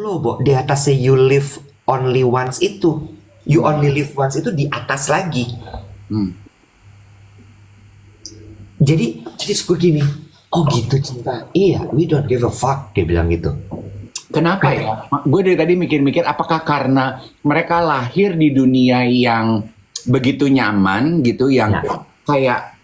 low, Bo. Di atasnya you live only once itu. You only live once itu di atas lagi. Jadi gue gini, oh gitu cinta. Iya, we don't give a fuck, dia bilang gitu. Kenapa ya? Gue dari tadi mikir-mikir apakah karena mereka lahir di dunia yang begitu nyaman gitu, yang kayak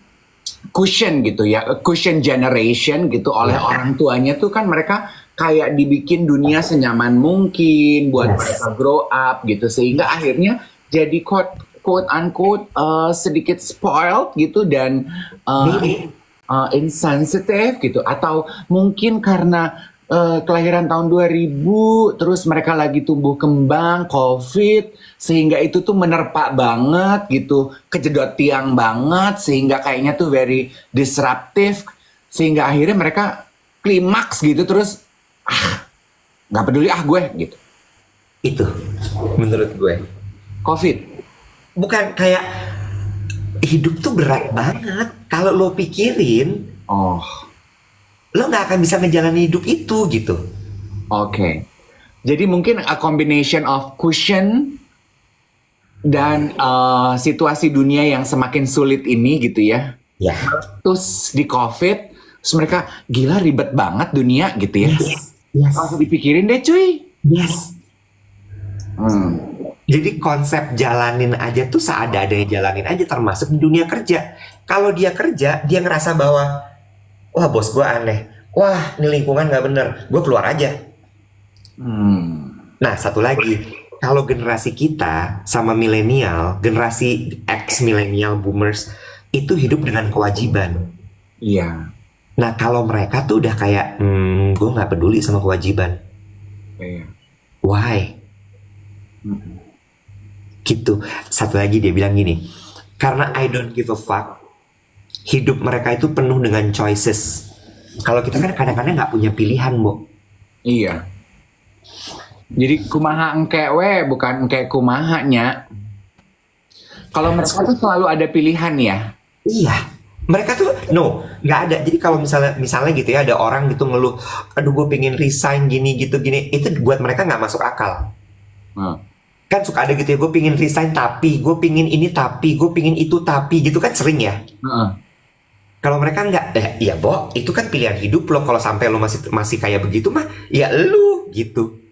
cushion gitu ya, a cushion generation gitu oleh orang tuanya tuh kan mereka kayak dibikin dunia senyaman mungkin buat mereka grow up gitu, sehingga akhirnya jadi quote unquote sedikit spoiled gitu dan insensitive gitu, atau mungkin karena kelahiran tahun 2000 terus mereka lagi tumbuh kembang COVID sehingga itu tuh menerpa banget gitu, kejedot tiang banget sehingga kayaknya tuh very disruptive sehingga akhirnya mereka klimaks gitu, terus nggak peduli gue gitu. Itu menurut gue COVID bukan kayak hidup tuh berat banget kalau lo pikirin. Lo nggak akan bisa ngejalanin hidup itu gitu. Oke. Jadi mungkin a combination of cushion dan situasi dunia yang semakin sulit ini gitu ya. Ya. Terus di COVID, terus mereka gila ribet banget dunia gitu ya. Yes. Langsung dipikirin deh cuy. Yes. Jadi konsep jalanin aja tuh seada-adanya jalanin aja, termasuk di dunia kerja. Kalau dia kerja, dia ngerasa bahwa wah bos gue aneh, wah ini lingkungan nggak bener, gue keluar aja. Nah satu lagi, kalau generasi kita sama milenial, generasi X milenial boomers itu hidup dengan kewajiban. Iya. Nah kalau mereka tuh udah kayak, gue nggak peduli sama kewajiban. Iya. Why? Gitu. Satu lagi dia bilang gini, karena I don't give a fuck, hidup mereka itu penuh dengan choices. Kalau kita kan kadang-kadang nggak punya pilihan, Bo. Iya. Jadi kumaha engke we, bukan engke kumaha nya. Kalau mereka tuh selalu ada pilihan ya. Iya. Mereka tuh nggak ada. Jadi kalau misalnya gitu ya, ada orang gitu ngeluh, aduh gue pengen resign gini gitu gini, itu buat mereka nggak masuk akal. Kan suka ada gitu ya, gue pengen resign tapi, gue pengen ini tapi, gue pengen itu tapi, gitu kan sering ya. Kalau mereka nggak, ya Bo, itu kan pilihan hidup lo. Kalau sampai lo masih kayak begitu mah, ya lu gitu.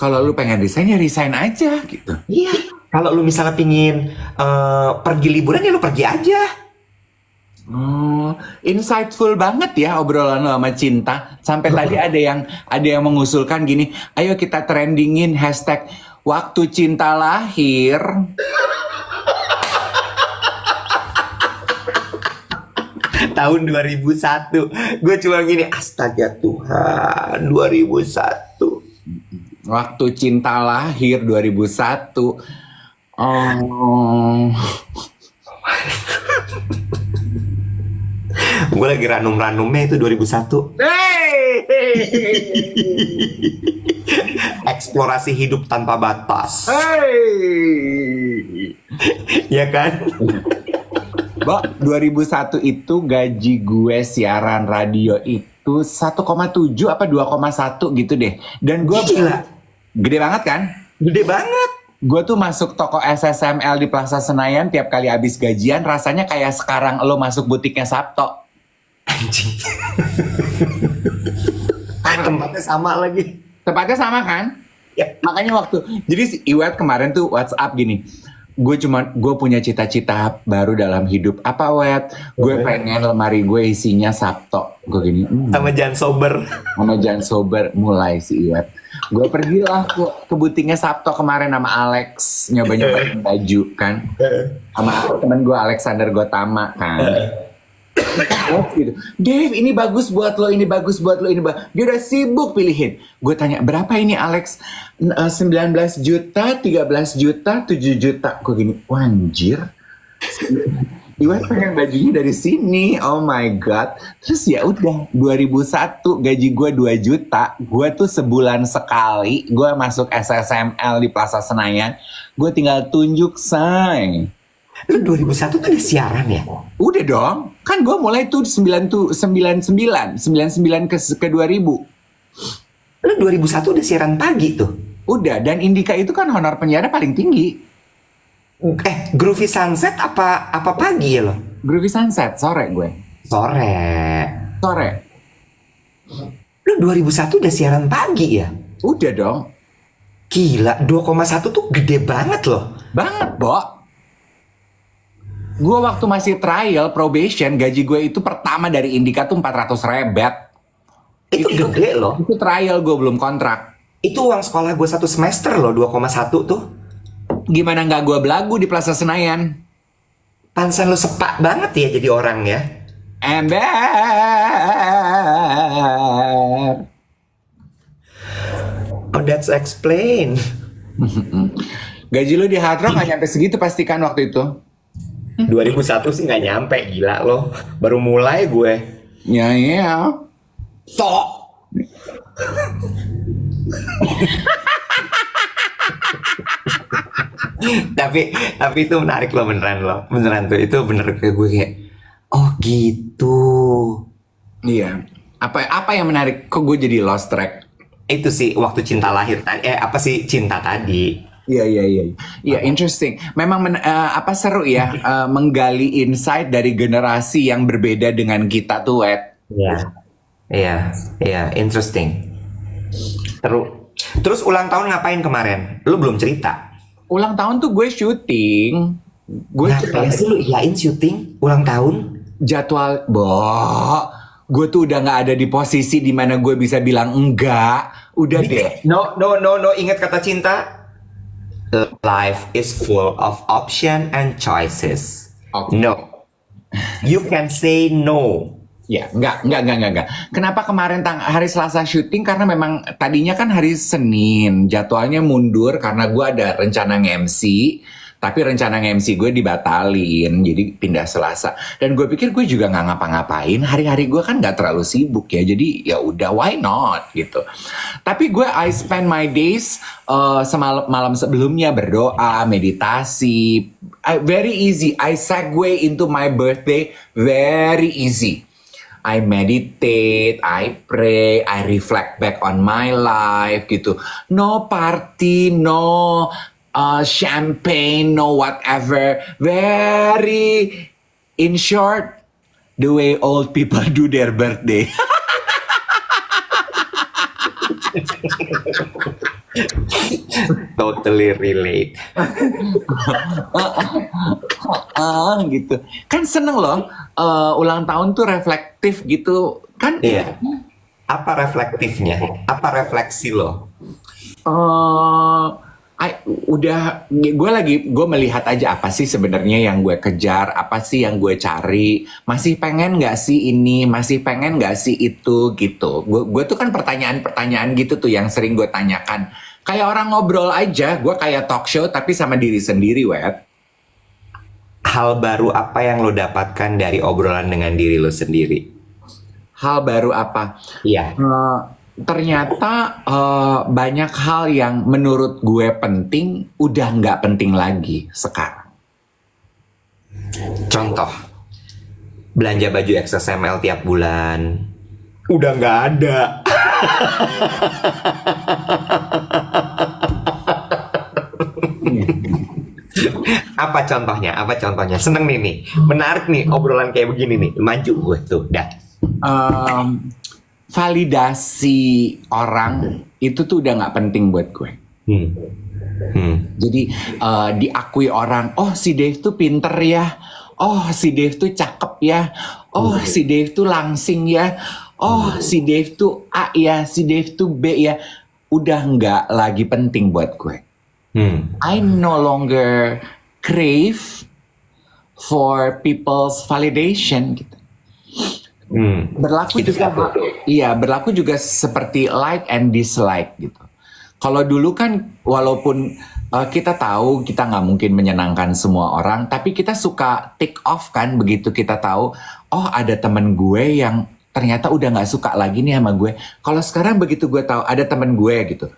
Kalau lu pengen resign ya resign aja gitu. Iya. Kalau lu misalnya pingin pergi liburan ya lu pergi aja. Insightful banget ya obrolan lo sama Cinta. Sampai tadi ada yang mengusulkan gini, ayo kita trendingin hashtag waktu cinta lahir. Tahun 2001. Gue cuma gini, astaga Tuhan, 2001. Waktu cinta lahir 2001. Gue lagi ranum-ranumnya itu 2001. Eksplorasi hidup tanpa batas. Ya kan? Bo, 2001 itu gaji gue siaran radio itu 1,7 apa 2,1 gitu deh. Dan gue gila. Gede banget kan? Gede banget. Gue tuh masuk toko SSML di Plaza Senayan tiap kali habis gajian rasanya kayak sekarang lo masuk butiknya Sabto. Anjing. Tempatnya sama lagi. Tempatnya sama kan? Ya. Makanya jadi si Iwet kemarin tuh WhatsApp gini, gue punya cita-cita baru dalam hidup. Apa Wet? Gue pengen lemari gue isinya Sabto. Gue gini. Sama Jan Sober. Sama Jan Sober mulai si Iwet. Gue pergilah ke butiknya Sabto kemarin sama Alex nyoba-nyobain baju kan. Sama temen gue Alexander Gotama kan. Gitu. Dave ini bagus buat lo, ini bagus buat lo, ini bagus. Dia udah sibuk pilihin. Gue tanya berapa ini Alex? 19 juta, 13 juta, 7 juta. Gue gini, wanjir. Iwan pengen bajunya dari sini. Oh my god. Terus ya udah 2001 gaji gue 2 juta. Gue tuh sebulan sekali gue masuk SSML di Plaza Senayan. Gue tinggal tunjuk say. Lu 2001 tuh ada siaran ya? Udah dong. Kan gue mulai tuh 99 ke 2000. Lu 2001 udah siaran pagi tuh. Udah, dan Indika itu kan honor penyiar paling tinggi. Groovy Sunset apa pagi ya lo? Groovy Sunset, sore gue. Sore. Sore. Lu 2001 udah siaran pagi ya? Udah dong. Gila, 2,1 tuh gede banget loh. Banget, Bo. Gue waktu masih trial, probation, gaji gue itu pertama dari Indika tuh 400 rebet. Itu gede loh. Itu trial, gue belum kontrak. Itu uang sekolah gue 1 semester loh, 2,1 tuh. Gimana nggak gue belagu di Plaza Senayan? Pansan lo sepak banget ya jadi orang ya. Ember. Oh, that's explain. Gaji lu di Hard Rock nggak nyampe segitu pastikan waktu itu. 2001 sih nggak nyampe, gila loh. Baru mulai gue. Ya, ya. Sok. tapi itu menarik loh, beneran tuh, itu bener ke gue kayak, oh gitu. Iya. Apa yang menarik? Kok gue jadi lost track? Itu sih waktu cinta lahir tadi. Apa sih cinta tadi? Iya. Iya, interesting. Memang seru ya menggali insight dari generasi yang berbeda dengan kita tuh, Ed. Iya, interesting. Terus ulang tahun ngapain kemarin? Lu belum cerita. Ulang tahun tuh gue syuting. Ngapain sih lu iyain syuting ulang tahun? Jadwal, gue tuh udah nggak ada di posisi dimana gue bisa bilang enggak. Udah deh. No. Ingat kata cinta. Life is full of option and choices. Okay. No. You can say no. Ya, enggak. Kenapa kemarin hari Selasa syuting? Karena memang tadinya kan hari Senin, jadwalnya mundur karena gue ada rencana nge-MC, tapi rencana nge-MC gue dibatalin, jadi pindah Selasa. Dan gue pikir gue juga nggak ngapa-ngapain, hari-hari gue kan nggak terlalu sibuk ya, jadi ya udah why not gitu. Tapi I spend my days malam sebelumnya berdoa, meditasi, very easy. I segue into my birthday very easy. I meditate, I pray, I reflect back on my life gitu. No party, no champagne, no whatever. Very, in short, the way old people do their birthday. Totally relate. Gitu. Kan seneng loh, ulang tahun tuh reflektif gitu kan. Iya. Apa reflektifnya? Apa refleksi lo? Gue melihat aja apa sih sebenarnya yang gue kejar, apa sih yang gue cari, masih pengen nggak sih ini, masih pengen nggak sih itu gitu. Gue tuh kan pertanyaan gitu tuh yang sering gue tanyakan. Kayak orang ngobrol aja, gue kayak talk show tapi sama diri sendiri, Web. Hal baru apa yang lo dapatkan dari obrolan dengan diri lo sendiri? Hal baru apa? Iya. Ternyata banyak hal yang menurut gue penting udah nggak penting lagi sekarang. Contoh, belanja baju XSML tiap bulan udah nggak ada. Apa contohnya? Seneng nih. Menarik nih obrolan kayak begini nih. Maju gue tuh, dah. Validasi orang itu tuh udah nggak penting buat gue. Jadi diakui orang, oh si Dave tuh pinter ya, oh si Dave tuh cakep ya, oh si Dave tuh langsing ya, oh si Dave tuh A ya, si Dave tuh B ya, udah nggak lagi penting buat gue. I no longer crave for people's validation gitu. Berlaku juga seperti like and dislike gitu. Kalau dulu kan walaupun kita tahu kita nggak mungkin menyenangkan semua orang, tapi kita suka tick off kan begitu kita tahu, oh ada temen gue yang ternyata udah nggak suka lagi nih sama gue. Kalau sekarang begitu gue tahu ada temen gue gitu,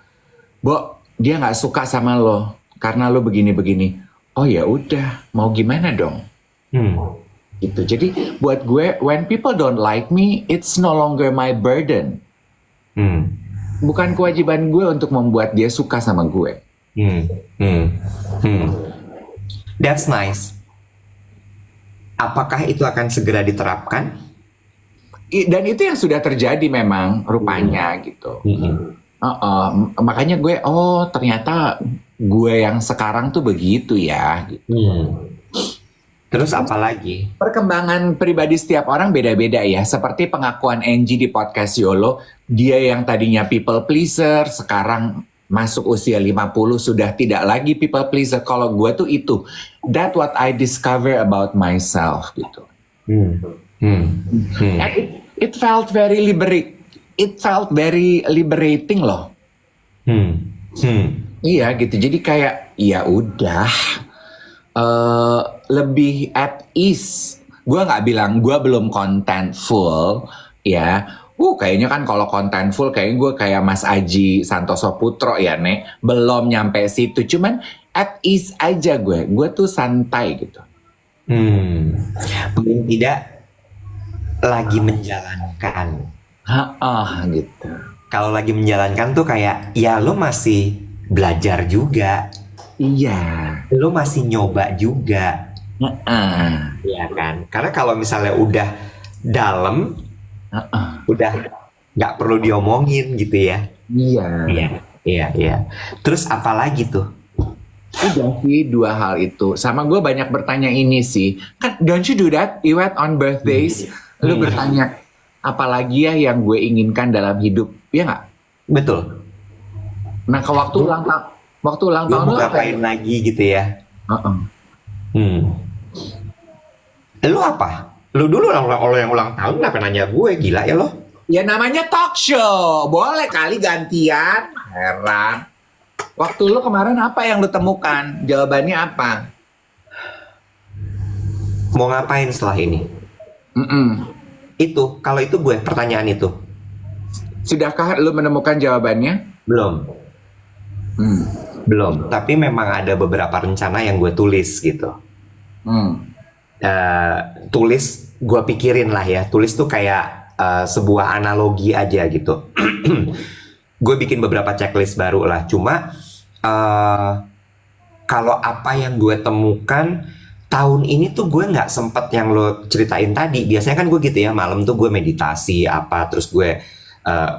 dia nggak suka sama lo karena lo begini-begini. Oh ya udah, mau gimana dong? Gitu. Jadi buat gue, when people don't like me, it's no longer my burden. bukan kewajiban gue untuk membuat dia suka sama gue. Hmm, hmm, hmm. That's nice. Apakah itu akan segera diterapkan? Dan itu yang sudah terjadi memang rupanya gitu. Makanya gue, ternyata gue yang sekarang tuh begitu ya. Gitu. Terus apa lagi? Perkembangan pribadi setiap orang beda-beda ya. Seperti pengakuan Angie di podcast YOLO, dia yang tadinya people pleaser, sekarang masuk usia 50 sudah tidak lagi people pleaser. Kalau gue tuh itu, that what I discover about myself gitu. And it felt very liberating loh. Iya gitu. Jadi kayak ya udah lebih at ease. Gue nggak bilang gue belum contentful ya. Kayaknya kan kalau contentful kayaknya gue kayak Mas Aji Santoso Putro ya Nek. Belum nyampe situ. Cuman at ease aja gue. Gue tuh santai gitu. Paling tidak lagi menjalankan. Gitu. Kalau lagi menjalankan tuh kayak ya lo masih belajar juga. Iya. Lo masih nyoba juga. Iya kan? Karena kalau misalnya udah dalam, udah nggak perlu diomongin gitu ya. Iya. Terus apa lagi tuh? Udah sih 2 hal itu. Sama gue banyak bertanya ini sih. Kan don't you do that, Iwet, on birthdays? Lu bertanya, apalagi ya yang gue inginkan dalam hidup, ya nggak? Betul. Nah, ke waktu ulang tahun lu ngapain lagi gitu ya? Lu apa? Lu dulu orang yang ulang tahun kenapa nanya gue? Gila ya lo? Ya namanya talk show, boleh kali gantian. Heran. Waktu lu kemarin apa yang lu temukan? Jawabannya apa? Mau ngapain setelah ini? Itu, kalau itu gue, pertanyaan itu. Sudahkah lu menemukan jawabannya? Belum. Belum, tapi memang ada beberapa rencana yang gue tulis gitu. Tulis, gue pikirin lah ya. Tulis tuh kayak sebuah analogi aja gitu. Gue bikin beberapa checklist baru lah. Cuma kalau apa yang gue temukan tahun ini tuh gue nggak sempet yang lo ceritain tadi. Biasanya kan gue gitu ya, malam tuh gue meditasi apa, terus gue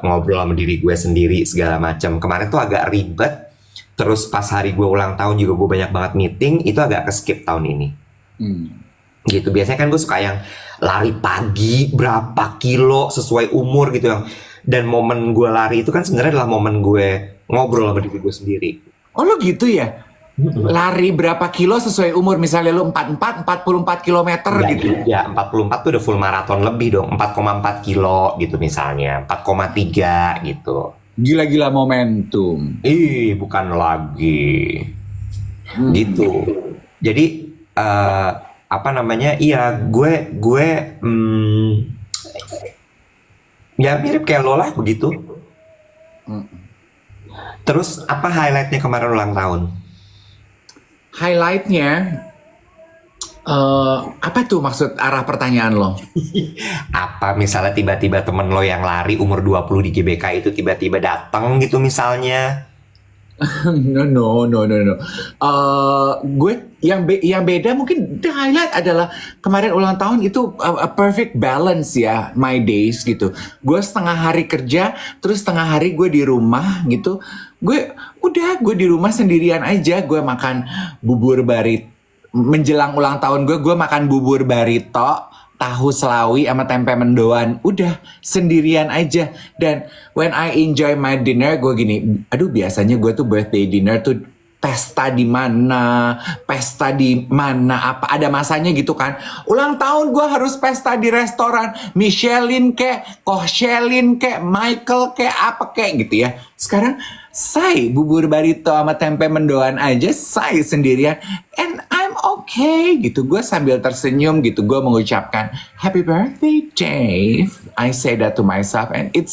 ngobrol sama diri gue sendiri segala macam. Kemarin tuh agak ribet. Terus pas hari gue ulang tahun juga gue banyak banget meeting. Itu agak ke-skip tahun ini. Gitu. Biasanya kan gue suka yang lari pagi berapa kilo sesuai umur gitu yang. Dan momen gue lari itu kan sebenarnya adalah momen gue ngobrol sama diri gue sendiri. Oh lo gitu ya? Lari berapa kilo sesuai umur, misalnya lo 44 kilometer gitu. Ya 44 tuh udah full maraton lebih dong. 4,4 kilo gitu misalnya, 4,3 gitu. Gila-gila momentum. Bukan lagi. Gitu. Jadi apa namanya? Iya, gue ya mirip kayak lo lah begitu. Terus apa highlightnya kemarin ulang tahun? Highlightnya apa tuh maksud arah pertanyaan lo? Apa misalnya tiba-tiba temen lo yang lari umur 20 di GBK itu tiba-tiba datang gitu misalnya? No. Gue yang beda mungkin the highlight adalah kemarin ulang tahun itu a perfect balance ya, my days gitu. Gue setengah hari kerja, terus setengah hari gue di rumah gitu. Gue di rumah sendirian aja. Gue makan bubur barito. Menjelang ulang tahun gue makan bubur barito, tahu selawi sama tempe mendoan. Udah sendirian aja. Dan when I enjoy my dinner, gue gini, aduh biasanya gue tuh birthday dinner tuh pesta di mana, apa ada masanya gitu kan. Ulang tahun gue harus pesta di restoran Michelin kek, Kochelin kek, Michael kek, apa kek gitu ya. Sekarang say bubur barito sama tempe mendoan aja, say sendirian, and I'm okay gitu. Gue sambil tersenyum gitu, gue mengucapkan happy birthday Dave. I say that to myself, and it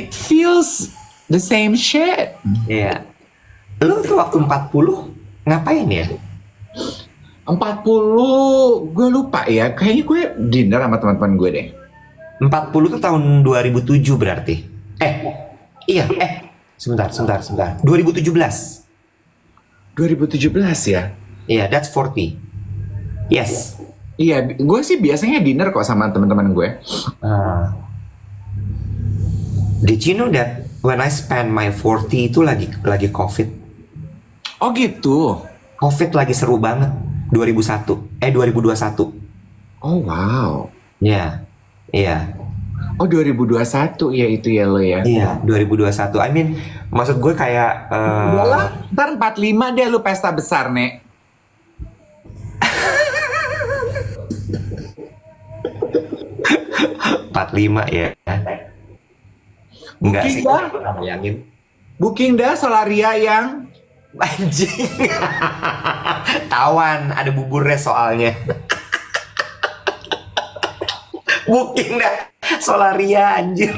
feels the same shit. Iya. Lu tuh waktu 40 ngapain ya? 40 gue lupa ya. Kayaknya gue dinner sama teman-teman gue deh. 40 tuh tahun 2007 berarti. Iya, sebentar. 2017. 2017 ya? Iya, that's 40. Yes. Iya, gue sih biasanya dinner kok sama teman-teman gue. Did you know that when I spend my 40 itu lagi COVID? Oh gitu. COVID lagi seru banget. 2021. Oh wow. Iya. Oh 2021 ya itu ya lo ya. Iya, 2021. I mean, maksud gue kayak Udah ntar 45 deh lu pesta besar, Nek. lima ya. Enggak Booking sih, dah. bayangin. Booking dah Solaria yang Anjing. Tawan, ada buburnya soalnya. Booking dah Solaria anjir.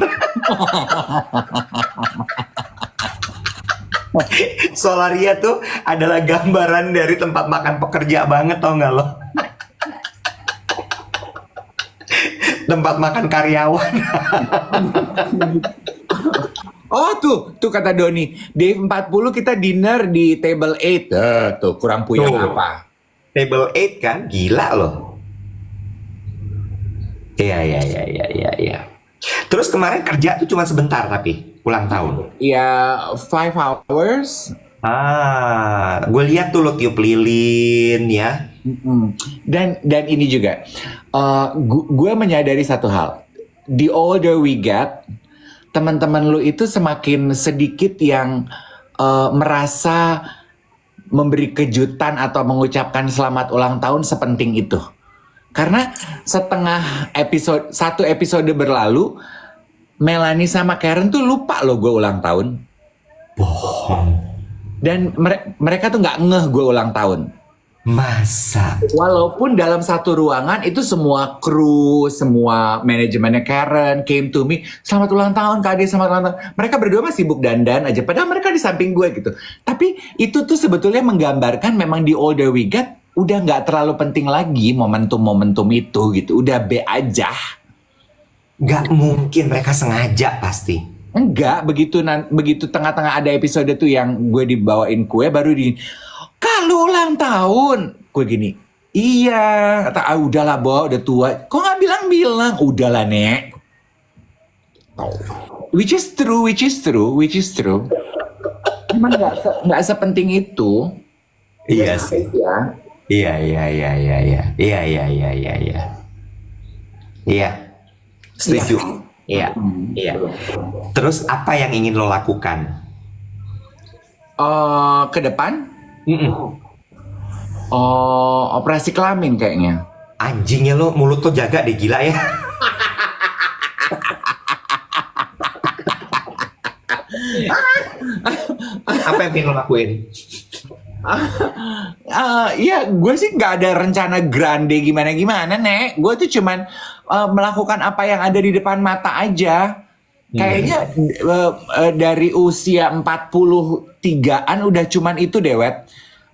Solaria tuh adalah gambaran dari tempat makan pekerja banget, tau gak lo? Tempat makan karyawan. Oh tuh kata Doni, day 40 kita dinner di table 8. Tuh kurang puyeng Tuh. apa? Table 8 kan, gila loh. Iya. Terus kemarin kerja tuh cuma sebentar tapi ulang tahun. Ya 5 hours. Gue lihat tuh lo tiup lilin ya. Dan ini juga, gue menyadari satu hal. The older we get, teman-teman lu itu semakin sedikit yang merasa memberi kejutan atau mengucapkan selamat ulang tahun sepenting itu. Karena satu episode berlalu, Melanie sama Karen tuh lupa loh gue ulang tahun. Bohong. Dan mereka tuh nggak ngeh gue ulang tahun. Masa? Walaupun dalam satu ruangan itu semua kru, semua manajemennya Karen came to me, selamat ulang tahun Kak Ade, selamat ulang tahun. Mereka berdua masih sibuk dandan aja, padahal mereka di samping gue gitu. Tapi itu tuh sebetulnya menggambarkan memang the older we get, udah nggak terlalu penting lagi momentum-momentum itu gitu, udah B aja. Gak mungkin mereka sengaja pasti. Enggak, begitu tengah-tengah ada episode tuh yang gue dibawain kue baru kalau ulang tahun, gue gini, iya, udahlah Bo, udah tua, kok nggak bilang-bilang, udahlah Nek. Which is true. Emang nggak sepenting itu. Iya sih. Ya. Iya. Setuju. Iya. Terus apa yang ingin lo lakukan? Ke depan? Operasi kelamin kayaknya. Anjingnya lo, mulut lo jaga deh, gila ya. Apa yang ingin lo lakuin? Iya, gue sih nggak ada rencana grande gimana-gimana, Nek. Gue tuh cuman melakukan apa yang ada di depan mata aja. Kayaknya dari usia 43-an udah cuman itu deh, Wet.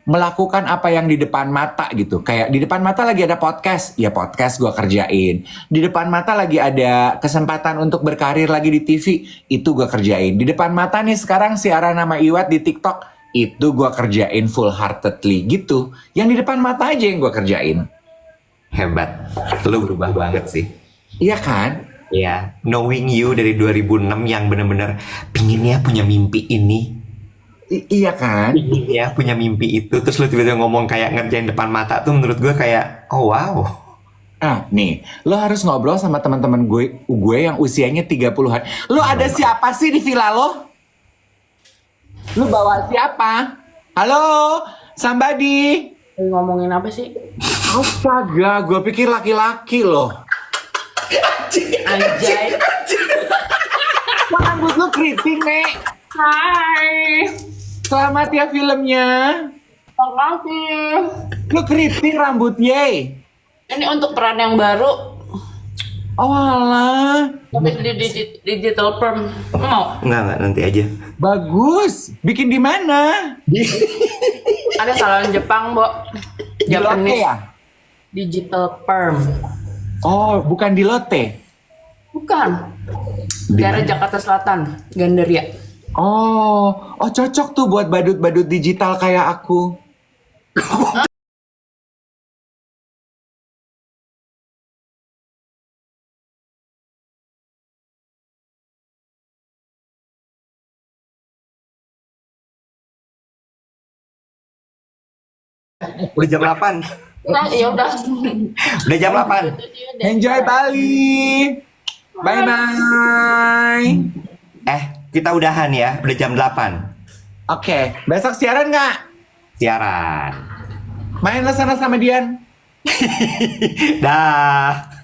Melakukan apa yang di depan mata gitu. Kayak di depan mata lagi ada podcast, ya podcast gue kerjain. Di depan mata lagi ada kesempatan untuk berkarir lagi di TV, itu gue kerjain. Di depan mata nih sekarang siaran nama Iwat di TikTok, itu gue kerjain full heartedly gitu. Yang di depan mata aja yang gue kerjain. Hebat. Lo berubah banget sih. Iya kan? Iya. Knowing you dari 2006 yang bener-bener pinginnya punya mimpi ini. Iya kan? Iya, punya mimpi itu. Terus lo tiba-tiba ngomong kayak ngerjain depan mata tuh menurut gue kayak, oh wow. Nih, lo harus ngobrol sama teman-teman gue yang usianya 30-an. Lo ada siapa sih di villa lo? Lo bawa siapa? Halo, somebody. Ngomongin apa sih? Astaga, gue pikir laki-laki loh. Anjay. Kok rambut lo keriting, Nek? Hai. Selamat ya filmnya. Makasih. Lo keriting rambut, ye. Ini untuk peran yang baru. Oh alah. Tapi di digital perm. Mau? Enggak, nanti aja. Bagus. Bikin di mana? Ada salon Jepang, Bo. Di Lotte ya? Digital perm. Oh, bukan di Lotte. Bukan. Bukan. Daerah Jakarta Selatan, Gandaria. Oh, cocok tuh buat badut-badut digital kayak aku. Udah jam 8. Nah, ya udah. Udah jam 8. Enjoy Bali. Bye bye. Kita udahan ya. Udah jam 8. Oke, besok siaran nggak? Siaran. Main lah sana sama Dian. Dah.